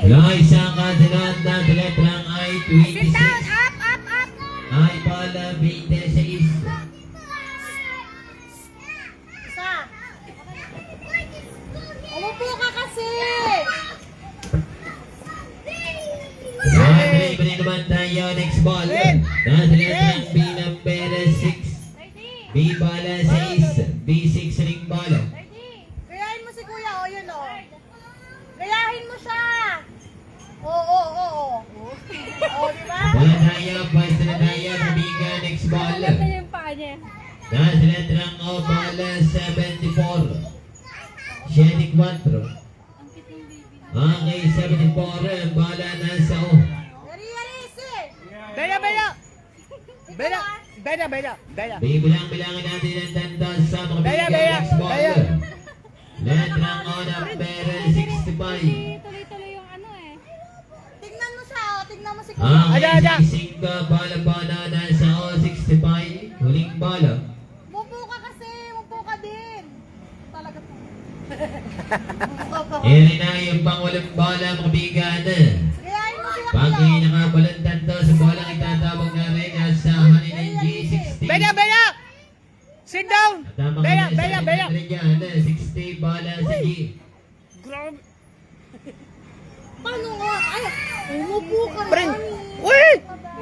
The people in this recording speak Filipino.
Wala isang kasunod na letrang ay Sit 26. down. Up, up, up. Ay pala 26. Isa. Umupo ka kasi. Balik naman tayo. Next ball. Nasa letrang B number 6. B bala 6. B6 ring bala. Gayahin mo si kuya, o yun o. Gayahin mo siya. Oo. O, di ba? Wala tayo. Pwesta na tayo. Mabiga. Next ball. yung paa niya. Nasa letrang O bala 74. 74. Okay, 74. Bala nasa O. Yari, si. Bella. Bibilang-bilangin natin ang tandas sa mga Bella, bigyan Bella, next ball. Bella. Letrang O number 65. Tuloy-tuloy yung ano eh. Tingnan mo siya, o. Tingnan mo si kuya. Okay, Ada. 65 bala nasa O 65. Huling bala. Mupo ka kasi. Mupo ka din. Talaga po. Eri na yung pangwalang bala mga bigan. Gayahin mo siya Pag kuya. nakabalang tanto sa bolang itatawag namin sa Hanin G60. Bella. Sit down. Tamang Bella. 60 bala sa G. Grabe. Paano nga? Ay, umupo ka Bring. naman. Uy! Baba.